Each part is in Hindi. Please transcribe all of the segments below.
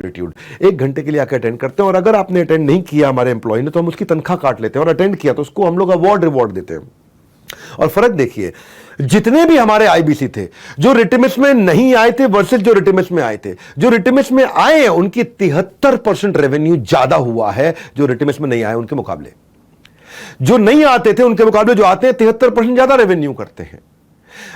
एटीट्यूड, 1 घंटे के लिए आकर अटेंड करते हैं, और अगर आपने अटेंड नहीं किया हमारे एम्प्लॉय ने तो हम उसकी तनख्वाह काट लेते हैं, और अटेंड किया तो उसको हम लोग अवार्ड रिवॉर्ड देते हैं। और फर्क देखिए, जितने भी हमारे आईबीसी थे जो रिटिमिस में नहीं आए थे वर्सेस जो रिटिमिस में आए थे, जो रिटिमिस में आए हैं उनकी 73% रेवेन्यू ज्यादा हुआ है जो रिटिमिस में नहीं आए उनके मुकाबले। जो नहीं आते थे उनके मुकाबले जो आते हैं 73% ज्यादा रेवेन्यू करते हैं।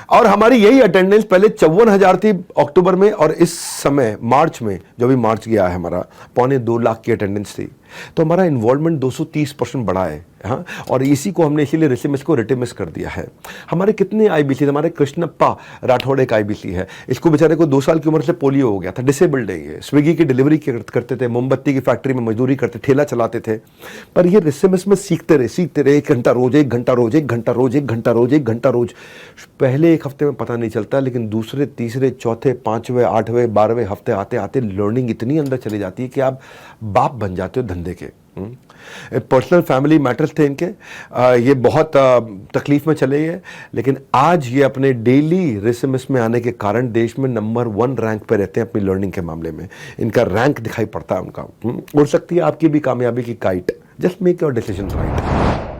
और हमारी यही अटेंडेंस पहले 54,000 थी अक्टूबर में, और इस समय मार्च में, जो भी मार्च गया है हमारा, 2.25 की अटेंडेंस थी। तो हमारा इन्वॉल्वमेंट 230% बढ़ा है। हाँ, और इसी को हमने इसीलिए रिसिमिस को रिटिमिस कर दिया है। हमारे कितने आईबीसी, हमारे कृष्णप्पा राठौड़ एक आईबीसी है, इसको बेचारे को 2 साल की उम्र से पोलियो हो गया था, डिसेबल्ड है ये, स्विगी की डिलीवरी करते थे, मोमबत्ती की फैक्ट्री में मजदूरी करते, ठेला चलाते थे, पर ये रिसिमिस में सीखते रहे 1 घंटा रोज, 1 घंटा रोज, 1 घंटा रोज, 1 घंटा रोज, 1 घंटा रोज। पहले 1 हफ्ते में पता नहीं चलता, लेकिन दूसरे, तीसरे, चौथे, 5वें, 8वें, 12वें हफ्ते आते आते लर्निंग इतनी अंदर चली जाती है कि आप बाप बन जाते हो धंधे के। पर्सनल फैमिली मैटर्स थे इनके, ये बहुत तकलीफ में चले गए, लेकिन आज ये अपने डेली रिसिमिस में आने के कारण देश में नंबर 1 रैंक पे रहते हैं अपनी लर्निंग के मामले में। इनका रैंक दिखाई पड़ता है उनका। उड़ सकती है आपकी भी कामयाबी की kite. Just make your decision right.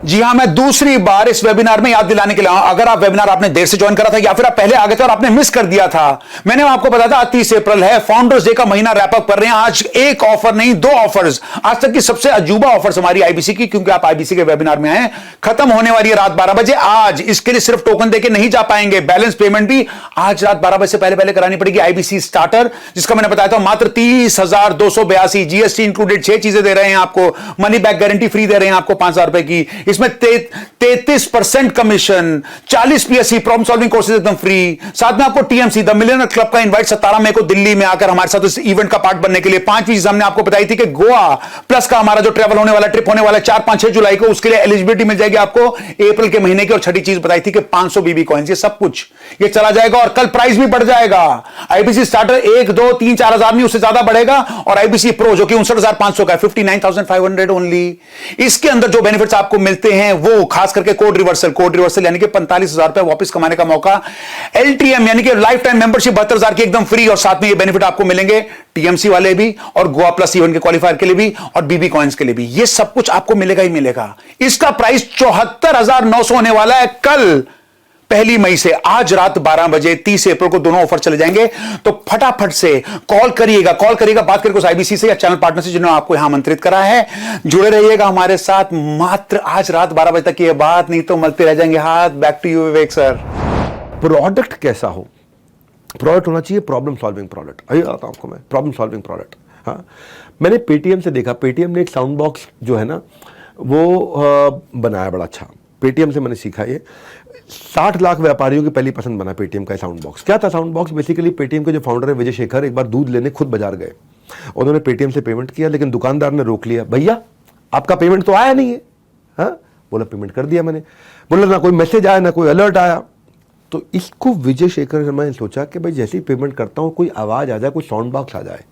जी हां, मैं दूसरी बार इस वेबिनार में याद दिलाने के लिए, अगर आप वेबिनार आपने देर से ज्वाइन करा था या फिर आप पहले आ गए थे और आपने मिस कर दिया था, मैंने आपको बताया था 30 अप्रैल है, फाउंडर्स डे का महीना रैप अप कर रहे हैं। आज एक ऑफर नहीं, 2 ऑफर्स, आज तक की सबसे अजूबा ऑफर्स हमारी आईबीसी की, क्योंकि आप आईबीसी के वेबिनार में आए। खत्म होने वाली है रात 12 बजे। आज इसके लिए सिर्फ टोकन देके नहीं जा पाएंगे, बैलेंस पेमेंट भी आज रात 12 बजे से पहले पहले करानी पड़ेगी। आईबीसी स्टार्टर, जिसका मैंने बताया था मात्र 30,282, जीएसटी इंक्लूडेड 6 चीजें दे रहे हैं आपको, मनी बैक गारंटी फ्री दे रहे हैं आपको 5,000 रुपए की, इसमें 33% commission, 40 PSC problem solving courses एकदम फ्री, साथ में आपको टीएमसी द मिलियनर क्लब का इनवाइट 17 मई को दिल्ली में आकर हमारे साथ इस इवेंट का पार्ट बनने के लिए। 5वीं चीज हमने आपको बताई थी कि गोवा प्लस का हमारा जो ट्रैवल होने वाला, ट्रिप होने वाला 4, 5, 6 जुलाई को, उसके लिए एलिजिबिलिटी मिल जाएगी आपको अप्रैल के महीने की। और 6ठी चीज बताई थी कि 500 बीबी कॉइंस, ये सब कुछ ये चला जाएगा और कल प्राइस भी बढ़ जाएगा। आईबीसी स्टार्टर 1, 2, 3, 4 हजार नहीं, उससे ज्यादा बढ़ेगा। और आईबीसी प्रो जो कि 59,500 का है, 59,500 ओनली। इसके अंदर जो बेनिफिट्स आपको मिलते हैं वो खास करके कोड रिवर्सल यानी कि 45,000 रुपए वापस कमाने का मौका, एलटीएम यानी कि लाइफ टाइम मेंबरशिप 72,000 की एकदम फ्री, और साथ में ये बेनिफिट आपको मिलेंगे टीएमसी वाले भी और गोवा प्लस इवेंट के क्वालिफायर के लिए भी और बीबी कॉइंस के लिए भी। ये सब कुछ आपको मिलेगा ही मिलेगा। इसका प्राइस 74,900 होने वाला है कल 1 मई से। आज रात 12 बजे 30 अप्रैल को दोनों ऑफर चले जाएंगे। तो फटाफट से कॉल करिएगा, बात करके उस आईबीसी से या चैनल पार्टनर से जिन्होंने आपको यहां आमंत्रित करा है। जुड़े रहिएगा हमारे साथ। मात्र आज रात 12 बजे तक की बात, नहीं तो मलते रह जाएंगे हाथ। Back to you Vivek sir. Product कैसा हो? प्रोडक्ट होना चाहिए प्रॉब्लम सॉल्विंग प्रोडक्ट। अभी आता हूं आपको मैं, प्रॉब्लम सॉल्विंग प्रोडक्ट। हाँ, मैंने पेटीएम से देखा, पेटीएम ने एक साउंड बॉक्स जो है ना वो बनाया बड़ा अच्छा। पेटीएम से मैंने सीखा ये 60 लाख व्यापारियों की पहली पसंद बना पेटीएम का साउंड बॉक्स। क्या था साउंड बॉक्स? बेसिकली पेटीएम के जो फाउंडर है विजय शेखर एक बार दूध लेने खुद बाजार गए, उन्होंने पेटीएम से पेमेंट किया, लेकिन दुकानदार ने रोक लिया, भैया आपका पेमेंट तो आया नहीं है। हाँ, बोला पेमेंट कर दिया मैंने। बोला ना कोई मैसेज आया ना कोई अलर्ट आया। तो इसको विजय शेखर शर्मा ने सोचा कि भाई जैसे ही पेमेंट करता हूं कोई आवाज आ जाए, कोई साउंड बॉक्स आ जाए।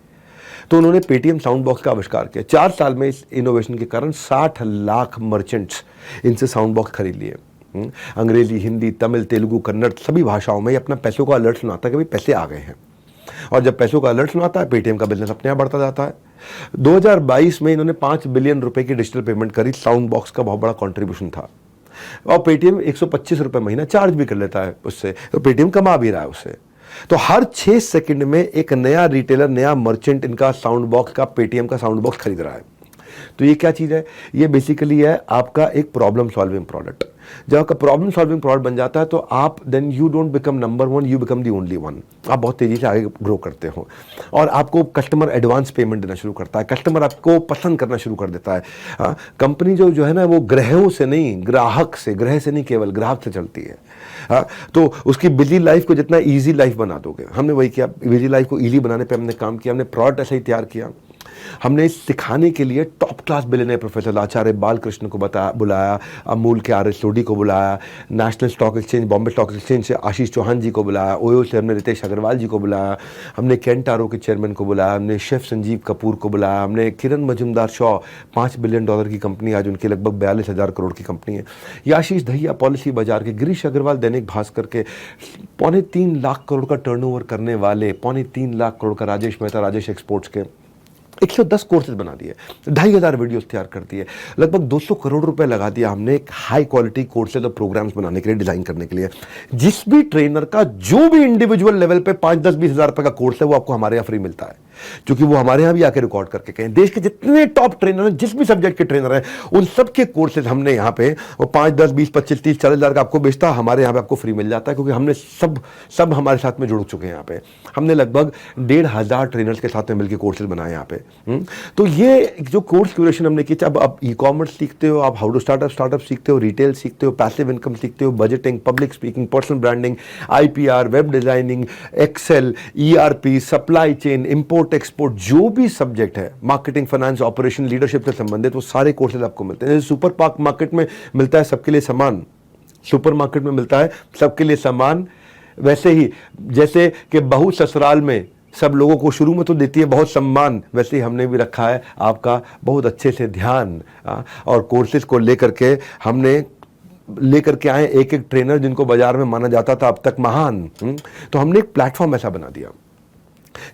तो उन्होंने पेटीएम साउंड बॉक्स का आविष्कार किया। 4 साल में इस इनोवेशन के कारण 60 लाख मर्चेंट्स इनसे साउंड बॉक्स खरीद लिए। अंग्रेजी, हिंदी, तमिल, तेलुगु, कन्नड़ सभी भाषाओं में अपना पैसों का अलर्ट सुनाता है कि भाई पैसे आ गए हैं। और जब पैसों का अलर्ट सुनाता है पेटीएम का बिजनेस अपने आप बढ़ता जाता है। 2022 में इन्होंने 5 बिलियन रुपए की डिजिटल पेमेंट करी। साउंड बॉक्स का बहुत बड़ा कॉन्ट्रीब्यूशन था। और पेटीएम 125 रुपए महीना चार्ज भी कर लेता है उससे, तो पेटीएम कमा भी रहा है उससे। तो हर 6 सेकंड में एक नया रिटेलर, नया मर्चेंट इनका साउंड बॉक्स का, पेटीएम का साउंड बॉक्स खरीद रहा है। तो ये क्या चीज़ है? ये बेसिकली है आपका एक प्रॉब्लम सॉल्विंग प्रोडक्ट। जब आपका प्रॉब्लम सॉल्विंग प्रोडक्ट बन जाता है तो आप then you don't become number 1, you become the only one. आप बहुत तेजी से आगे ग्रो करते हो और आपको कस्टमर एडवांस पेमेंट देना शुरू करता है, कस्टमर आपको पसंद करना शुरू कर देता है। कंपनी जो है ना वो ग्रहों से नहीं, ग्राहक से, ग्रह से नहीं, केवल ग्राहक से चलती है। तो उसकी बिजी लाइफ को जितना ईजी लाइफ बना दोगे, हमने वही किया। बिजी लाइफ को ईजी बनाने पर हमने काम किया, हमने प्रोडक्ट ऐसा ही तैयार किया। हमने सिखाने के लिए टॉप क्लास बिलियनियर प्रोफेसर आचार्य बालकृष्ण को बुलाया, अमूल के आर एस सोडी को बुलाया, national stock exchange, Bombay stock exchange से आशीष चौहान जी को बुलाया, ओयो से हमने रितेश अग्रवाल जी को बुलाया, हमने केंटारो के चेयरमैन को बुलाया, हमने शेफ संजीव कपूर को बुलाया, हमने किरण मजुमदार शॉ, $5 बिलियन की कंपनी, आज उनकी लगभग 42,000 करोड़ की कंपनी है। ये आशीष दहिया पॉलिसी बाजार के, गिरीश अग्रवाल दैनिक भास्कर के, 3.25 लाख करोड़ का टर्नओवर करने वाले, 3.25 लाख करोड़ का राजेश मेहता, राजेश एक्सपोर्ट्स के, 110 कोर्सेज बना दिए, 2,500 वीडियोस तैयार कर दिए, लगभग 200 करोड़ रुपए लगा दिया हमने एक हाई क्वालिटी कोर्सेज और प्रोग्राम्स बनाने के लिए, डिजाइन करने के लिए। जिस भी ट्रेनर का जो भी इंडिविजुअल लेवल पे 5, 10, 20 हजार रुपए का कोर्स है वो आपको हमारे यहाँ फ्री मिलता है, क्योंकि वो हमारे यहाँ भी आके रिकॉर्ड करके कहें। देश के जितने टॉप ट्रेनर हैं, जिस भी सब्जेक्ट के ट्रेनर हैं, उन सबके कोर्सेज हमने यहाँ पे वो 5, 10, 20, 25, 30, 40 हजार का आपको बेचता, हमारे यहाँ पे आपको फ्री मिल जाता है, क्योंकि हमने सब हमारे साथ में जुड़ चुके हैं। यहाँ पे हमने लगभग 1,500 ट्रेनर्स के साथ में मिलकर कोर्सेज बनाए यहाँ पे। तो ये जो कोर्स क्यूरेशन हमने की, अब आप ई कॉमर्स सीखते हो, आप हाउ टू स्टार्टअप सीखते हो, रिटेल सीखते हो, पैसिव इनकम सीखते हो, budgeting, public speaking, personal branding, IPR, web designing, Excel, ERP, supply chain, import export, जो भी सब्जेक्ट है, मार्केटिंग, फाइनेंस, ऑपरेशन, लीडरशिप से संबंधित, वो सारे कोर्सेज आपको मिलते हैं। सुपर मार्केट में मिलता है सबके लिए समान, सुपर मार्केट में मिलता है सबके लिए समान, वैसे ही जैसे कि बहू ससुराल में सब लोगों को शुरू में तो देती है बहुत सम्मान, वैसे ही हमने भी रखा है आपका बहुत अच्छे से ध्यान। और कोर्सेज को लेकर के हमने लेकर के आए एक एक ट्रेनर जिनको बाजार में माना जाता था अब तक महान। तो हमने एक प्लेटफॉर्म ऐसा बना दिया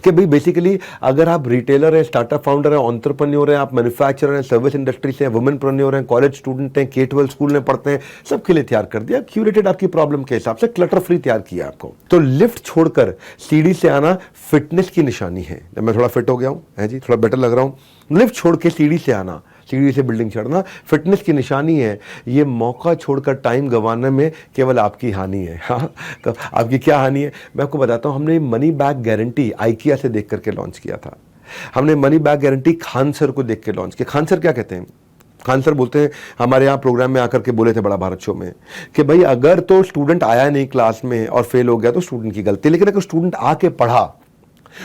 कि भाई बेसिकली अगर आप रिटेलर हैं, स्टार्टअप फाउंडर हैं, एंटरप्रेन्योर हैं, आप मैन्युफैक्चरर हैं, सर्विस इंडस्ट्री से हैं, वुमेनप्रेन्योर हैं, कॉलेज स्टूडेंट हैं, K-12 स्कूल में पढ़ते हैं, सबके लिए तैयार कर दिया, क्यूरेटेड आपकी प्रॉब्लम के हिसाब से, क्लटर फ्री तैयार किया आपको। तो लिफ्ट छोड़कर सीढ़ी से आना फिटनेस की निशानी है। जब मैं थोड़ा फिट हो गया हूं, है जी, थोड़ा बेटर लग रहा हूं, लिफ्ट छोड़ के सीढ़ी से आना, सीढ़ी से बिल्डिंग चढ़ना फिटनेस की निशानी है। ये मौका छोड़कर टाइम गंवाने में केवल आपकी हानि है। हाँ, तो आपकी क्या हानि है मैं आपको बताता हूँ। हमने मनी बैक गारंटी IKEA से देख करके लॉन्च किया था। हमने money back guarantee Khan sir को देख के लॉन्च किया। खान सर क्या कहते हैं? खान सर बोलते हैं, हमारे यहाँ प्रोग्राम में आकर के बोले थे बड़ा भारत शो में, कि भाई अगर तो स्टूडेंट आया नहीं क्लास में और फेल हो गया तो स्टूडेंट की गलती, लेकिन अगर स्टूडेंट आके पढ़ा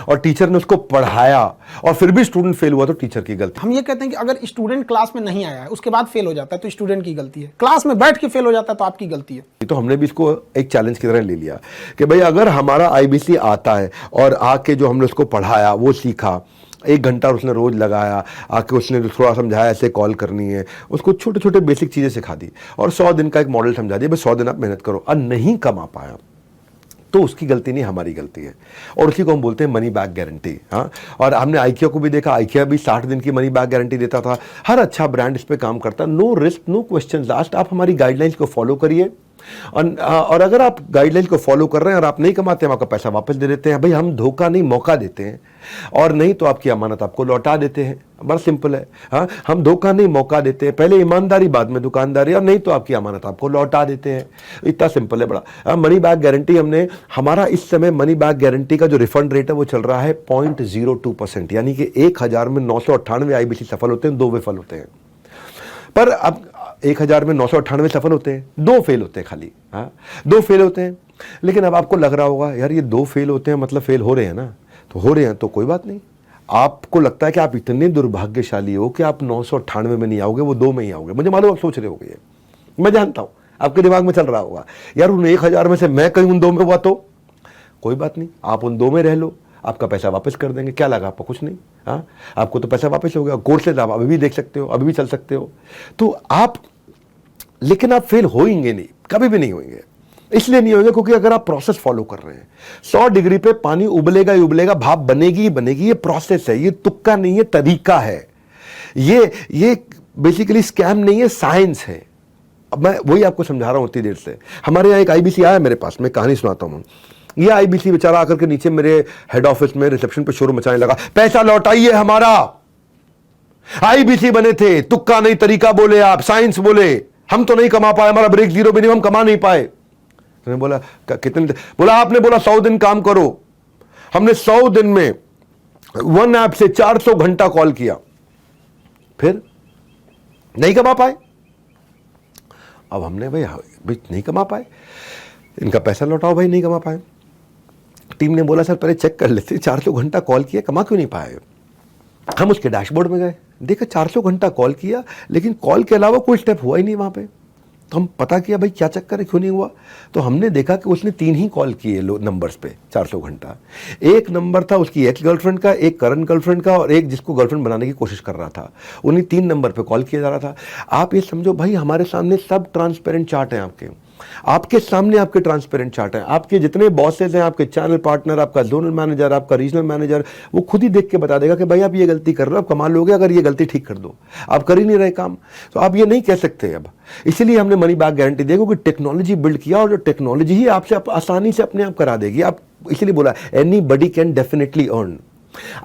और टीचर ने उसको पढ़ाया और फिर भी स्टूडेंट फेल हुआ तो टीचर की गलती। हम ये कहते हैं कि अगर स्टूडेंट क्लास में नहीं आया है उसके बाद फेल हो जाता है तो स्टूडेंट की गलती है, क्लास में बैठ के फेल हो जाता है तो आपकी गलती है। तो हमने भी इसको एक चैलेंज की तरह ले लिया कि भाई अगर हमारा IBC आता है और आके जो हमने उसको पढ़ाया वो सीखा, 1 घंटा उसने रोज लगाया, आके उसने थोड़ा समझाया ऐसे कॉल करनी है, उसको छोटे छोटे बेसिक चीजें सिखा दी और 100 दिन का एक मॉडल समझा दिया, बस 100 दिन आप मेहनत करो, और नहीं कमा पाया तो उसकी गलती नहीं, हमारी गलती है। और उसी को हम बोलते हैं मनी बैक गारंटी। हाँ, और हमने IKEA को भी देखा, IKEA भी 60 दिन की मनी बैक गारंटी देता था। हर अच्छा ब्रांड इस पे काम करता है। No risk no question last, आप हमारी गाइडलाइंस को फॉलो करिए और अगर आप गाइडलाइंस को फॉलो कर रहे हैं और आप नहीं कमाते, हम आपका पैसा वापस दे देते हैं। भाई हम धोखा नहीं, मौका देते हैं, और नहीं तो आपकी अमानत आपको लौटा देते हैं। बड़ा सिंपल है। हाँ, हम धोखा नहीं, मौका देते हैं, पहले ईमानदारी बाद में दुकानदारी, और नहीं तो आपकी अमानत आपको लौटा देते हैं। इतना सिंपल है बड़ा। मनी बैक गारंटी हमने, हमारा इस समय मनी बैक गारंटी का जो रिफंड रेट है वो चल रहा है 0.02%, यानी कि 1000 में 998 IBC सफल होते हैं, 2 विफल होते हैं। पर अब 1000 में 998 सफल होते हैं, 2 फेल होते हैं खाली। हाँ, 2 फेल होते हैं। लेकिन अब आपको लग रहा होगा यार ये 2 फेल होते हैं मतलब फेल हो रहे हैं ना, तो हो रहे हैं तो कोई बात नहीं। आपको लगता है कि आप इतने दुर्भाग्यशाली हो कि आप 998 में नहीं आओगे, वो 2 में ही आओगे। मुझे मालूम आप सोच रहे होगे, मैं जानता हूं आपके दिमाग में चल रहा होगा यार उन 1000 में से मैं कहीं उन 2 में हुआ तो कोई बात नहीं, आप उन 2 में रह लो, आपका पैसा वापस कर देंगे। क्या लगा आपको? कुछ नहीं। हाँ, आपको तो पैसा वापस हो गया। कोर्सेज आप अभी भी देख सकते हो, अभी भी चल सकते हो। तो आप, लेकिन आप फेल होंगे नहीं, कभी भी नहीं होंगे। इसलिए नहीं होंगे क्योंकि अगर आप प्रोसेस फॉलो कर रहे हैं, 100 डिग्री पे पानी उबलेगा ही उबलेगा, भाप बनेगी ही बनेगी। ये प्रोसेस है, ये तुक्का नहीं है, तरीका है। ये बेसिकली स्कैम नहीं है, साइंस है। अब मैं वही आपको समझा रहा हूं इतनी देर से। हमारे यहाँ एक IBC आया मेरे पास, मैं कहानी सुनाता हूं। ये IBC बेचारा आकर के नीचे मेरे हेड ऑफिस में रिसेप्शन पे शोर मचाने लगा, पैसा लौटाइए हमारा, IBC बने थे, तुक्का नहीं, तरीका बोले आप, साइंस बोले, हम तो नहीं कमा पाए, हमारा ब्रेक जीरो भी नहीं, हम कमा नहीं पाए। मैंने बोला कितने? बोला आपने बोला 100 दिन काम करो। हमने 100 दिन में 1 ऐप से 400 घंटा कॉल किया, फिर नहीं कमा पाए। अब हमने भाई नहीं कमा पाए, इनका पैसा लौटाओ भाई, नहीं कमा पाए। टीम ने बोला सर पहले चेक कर लेते, 400 घंटा कॉल किया, कमा क्यों नहीं पाए। हम उसके डैशबोर्ड में गए, देखा 400 घंटा कॉल किया लेकिन कॉल के अलावा कोई स्टेप हुआ ही नहीं वहां पे। तो हम पता किया भाई क्या चक्कर है, क्यों नहीं हुआ। तो हमने देखा कि उसने 3 ही कॉल किए नंबर्स पे 400 घंटा। एक नंबर था उसकी एक्स गर्लफ्रेंड का, एक करंट गर्लफ्रेंड का, और एक जिसको गर्लफ्रेंड बनाने की कोशिश कर रहा था। उन्हीं 3 नंबर पे कॉल किया जा रहा था। आप ये समझो भाई हमारे सामने सब ट्रांसपेरेंट चार्ट है आपके। आपके सामने आपके ट्रांसपेरेंट चार्ट है, आपके जितने बॉसेस हैं, आपके चैनल पार्टनर, आपका जोनल मैनेजर, आपका रीजनल मैनेजर, वो खुद ही देख के बता देगा कि भाई आप ये गलती कर रहे हो, आप कमा लोगे अगर ये गलती ठीक कर दो। आप कर ही नहीं रहे काम, तो आप ये नहीं कह सकते अब। इसीलिए हमने मनी बैक गारंटी दी, क्योंकि टेक्नोलॉजी बिल्ड किया और जो टेक्नोलॉजी ही आपसे आसानी से अपने आप करा देगी। आप इसीलिए बोला एनीबडी कैन डेफिनेटली अर्न।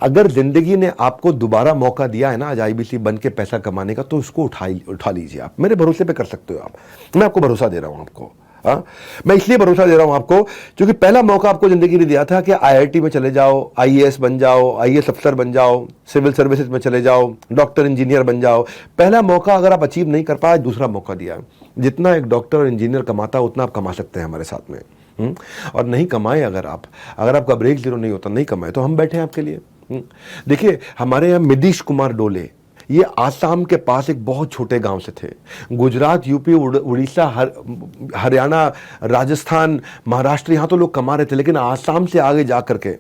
अगर जिंदगी ने आपको दोबारा मौका दिया है ना आज आईबीसी बन के पैसा कमाने का, तो उसको उठा लीजिए। आप मेरे भरोसे पे कर सकते हो आप, मैं आपको भरोसा दे रहा हूं आपको। हाँ, मैं इसलिए भरोसा दे रहा हूं आपको क्योंकि पहला मौका आपको जिंदगी ने दिया था कि आईआईटी में चले जाओ, आईएएस बन जाओ, आईएएस अफसर बन जाओ, सिविल सर्विसेज में चले जाओ, डॉक्टर इंजीनियर बन जाओ। पहला मौका अगर आप अचीव नहीं कर पाए, दूसरा मौका दिया। जितना एक डॉक्टर और इंजीनियर कमाता उतना आप कमा सकते हैं हमारे साथ में। और नहीं कमाए अगर आपका ब्रेक जीरो नहीं होता, नहीं कमाए, तो हम बैठे हैं आपके लिए। देखिए हमारे यहाँ मिदिश कुमार डोले, ये आसाम के पास एक बहुत छोटे गांव से थे। गुजरात, यूपी, उड़ीसा, हरियाणा, राजस्थान, महाराष्ट्र, यहाँ तो लोग कमा रहे थे, लेकिन आसाम से आगे जा करके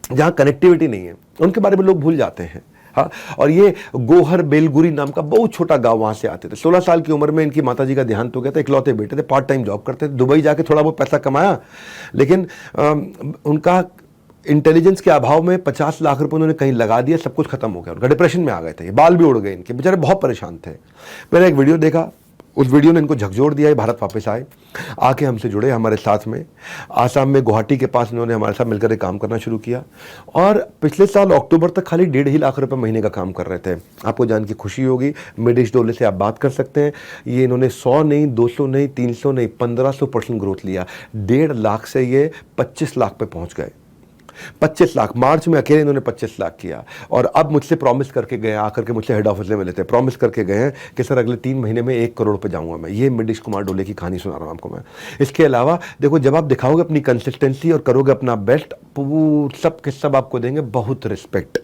जहाँ कनेक्टिविटी नहीं है उनके बारे में लोग भूल जाते हैं। हाँ, और ये गोहर बेलगुरी नाम का बहुत छोटा गांव, वहां से आते थे। 16 साल की उम्र में इनकी माताजी का देहांत हो गया था। इकलौते बेटे थे, पार्ट टाइम जॉब करते थे, दुबई जाके थोड़ा बहुत पैसा कमाया, लेकिन उनका इंटेलिजेंस के अभाव में 50 लाख रुपए उन्होंने कहीं लगा दिया, सब कुछ खत्म हो गया उनका, डिप्रेशन में आ गए थे, बाल भी उड़ गए इनके, बेचारे बहुत परेशान थे। मैंने एक वीडियो देखा, उस वीडियो ने इनको झकझोर दिया। भारत वापस आए, आके हमसे जुड़े हमारे साथ में। आसाम में गुवाहाटी के पास इन्होंने हमारे साथ मिलकर काम करना शुरू किया और पिछले साल अक्टूबर तक खाली 1.5 लाख रुपए महीने का काम कर रहे थे। आपको जान के खुशी होगी, मिडिश डोले से आप बात कर सकते हैं। ये इन्होंने 100 नहीं, 200 नहीं, 300 नहीं, 1500% ग्रोथ लिया। 1.5 लाख से ये 25 लाख पे पहुंच गए। 25 लाख मार्च में अकेले इन्होंने 25 लाख किया। और अब मुझसे प्रॉमिस करके गए, आकर के मुझसे हेड ऑफिस में मिले थे, प्रॉमिस करके गए हैं कि सर अगले 3 महीने में 1 करोड़ पे जाऊंगा मैं। ये मिडिश कुमार डोले की कहानी सुना रहा हूं आपको मैं। इसके अलावा देखो, जब आप दिखाओगे अपनी कंसिस्टेंसी और करोगे अपना बेस्ट, सब के सब आपको देंगे बहुत रिस्पेक्ट।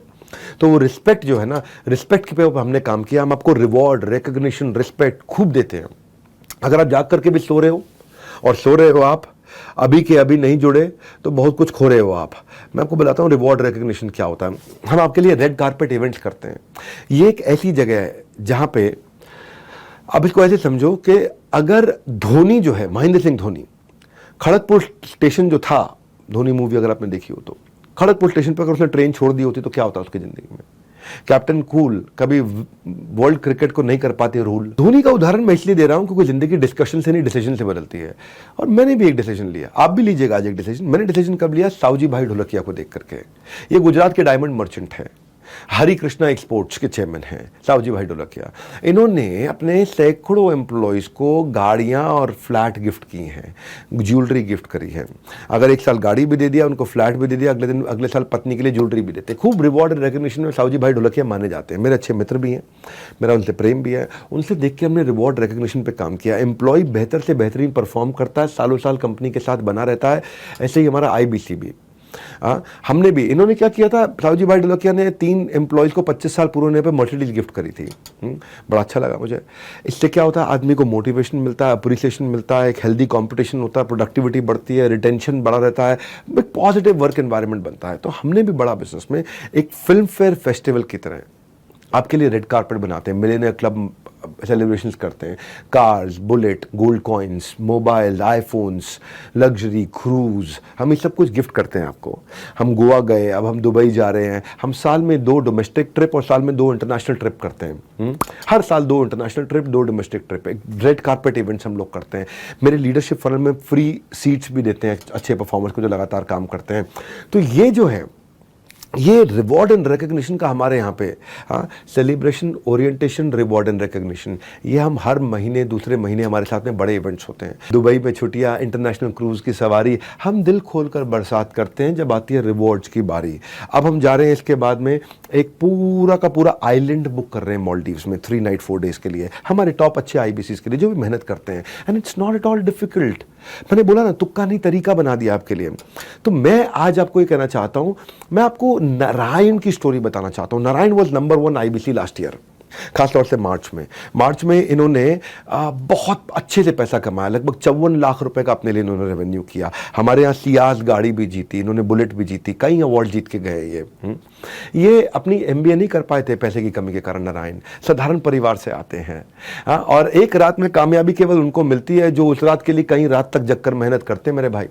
तो वो रिस्पेक्ट जो है ना, रिस्पेक्ट पे हमने काम किया। हम आपको रिवॉर्ड, रिकॉग्निशन, रिस्पेक्ट खूब देते हैं। अगर आप जाग करके भी सो रहे हो और सो रहे हो आप, अभी के अभी नहीं जुड़े, तो बहुत कुछ खो रहे हो आप। मैं आपको बताता हूँ रिवॉर्ड रिकॉग्निशन क्या होता है। हम आपके लिए रेड कारपेट इवेंट्स करते हैं। ये एक ऐसी जगह है जहां पे अब इसको ऐसे समझो कि अगर धोनी जो है, महेंद्र सिंह धोनी, खड़गपुर स्टेशन जो था, धोनी मूवी अगर आपने देखी हो तो, खड़गपुर स्टेशन पर अगर उसने ट्रेन छोड़ दी होती तो क्या होता उसकी जिंदगी में। कैप्टन कूल कभी वर्ल्ड क्रिकेट को नहीं कर पाते रूल। धोनी का उदाहरण मैं इसलिए दे रहा हूं क्योंकि जिंदगी डिस्कशन से नहीं डिसीजन से बदलती है। और मैंने भी एक डिसीजन लिया, आप भी लीजिएगा आज एक डिसीजन। मैंने डिसीजन कब लिया? सावजी भाई ढोलकिया को देख करके। ये गुजरात के डायमंड मर्चेंट है, हरी कृष्णा एक्सपोर्ट्स के चेयरमैन हैं सावजी भाई ढोलकिया। इन्होंने अपने सैकड़ों एम्प्लॉयज़ को गाड़ियां और फ्लैट गिफ्ट की हैं, ज्वेलरी गिफ्ट करी है। अगर एक साल गाड़ी भी दे दिया, उनको फ्लैट भी दे दिया, अगले साल पत्नी के लिए ज्वेलरी भी देते। खूब रिवॉर्ड एंड रिकॉग्निशन में सावजी भाई ढोलकिया माने जाते हैं। मेरे अच्छे मित्र भी हैं, मेरा उनसे प्रेम भी है। उनसे देख के हमने रिवॉर्ड रिकॉग्निशन पे काम किया। एम्प्लॉय बेहतर से बेहतरीन परफॉर्म करता है, सालों साल कंपनी के साथ बना रहता है। ऐसे ही हमारा आईबीसी भी, हमने भी, इन्होंने क्या किया था, सावजी भाई ढोलकिया ने 3 एम्प्लॉयज़ को 25 साल पूरे होने पे मर्सिडीज गिफ्ट करी थी। बड़ा अच्छा लगा मुझे। इससे क्या होता है, आदमी को मोटिवेशन मिलता है, अप्रिसिएशन मिलता है, एक हेल्दी कंपटीशन होता है, प्रोडक्टिविटी बढ़ती है, रिटेंशन बढ़ा रहता है, एक पॉजिटिव वर्क एनवायरनमेंट बनता है। तो हमने भी बड़ा बिजनेस में एक फिल्म फेयर फेस्टिवल की तरह आपके लिए रेड कारपेट बनाते हैं, मिलेनियर क्लब सेलिब्रेशंस करते हैं, cars, bullet, gold coins, mobile, iPhones, luxury, cruise, हम ये सब कुछ गिफ्ट करते हैं आपको। हम गोवा गए, अब हम दुबई जा रहे हैं। हम साल में 2 डोमेस्टिक ट्रिप और साल में 2 इंटरनेशनल ट्रिप करते हैं। हर साल 2 इंटरनेशनल ट्रिप, 2 डोमेस्टिक ट्रिप, एक रेड कारपेट इवेंट्स हम लोग करते हैं। मेरे लीडरशिप फनल में फ्री सीट्स भी देते हैं अच्छे परफॉर्मर्स को जो लगातार काम करते हैं। तो ये जो है, ये रिवॉर्ड एंड रिकॉग्निशन का हमारे यहाँ पे, celebration, orientation, reward and recognition, ये हम हर महीने, दूसरे महीने हमारे साथ में बड़े इवेंट्स होते हैं। दुबई में छुट्टियाँ, इंटरनेशनल क्रूज की सवारी, हम दिल खोलकर बरसात करते हैं जब आती है रिवॉर्ड्स की बारी। अब हम जा रहे हैं इसके बाद में एक पूरा का पूरा आइलैंड बुक कर रहे हैं मालदीव्स में 3 नाइट 4 डेज के लिए, हमारे टॉप अच्छे आईबीसीज के लिए जो भी मेहनत करते हैं। And it's not at all difficult. मैंने बोला ना, तुक्का नहीं, तरीका बना दिया आपके लिए। तो मैं आज आपको ये कहना चाहता हूं, मैं आपको नारायण की स्टोरी बताना चाहता हूं। Narayan was number 1 IBC last year. खासतौर से मार्च में इन्होंने बहुत अच्छे से पैसा कमाया, लगभग 54 लाख रुपए का अपने लिए इन्होंने रेवेन्यू किया। हमारे यहाँ सियाज गाड़ी भी जीती, इन्होंने बुलेट भी जीती, कई अवार्ड जीत के गए ये अपनी MBA नहीं कर पाए थे पैसे की कमी के कारण। नारायण साधारण परिवार से आते हैं, और एक रात में कामयाबी केवल उनको मिलती है जो उस रात के लिए कई रात तक जगकर मेहनत करते हैं मेरे भाई।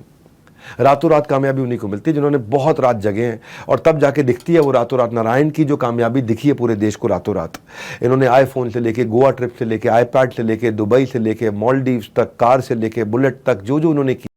रातों रात कामयाबी उन्हीं को मिलती है जिन्होंने बहुत रात जगे हैं, और तब जाके दिखती है वो रातों रात। नारायण की जो कामयाबी दिखी है पूरे देश को रातों रात, इन्होंने आईफोन से लेके गोवा ट्रिप से लेके आईपैड से लेके दुबई से लेके मालदीव्स तक, कार से लेके बुलेट तक, जो उन्होंने किया।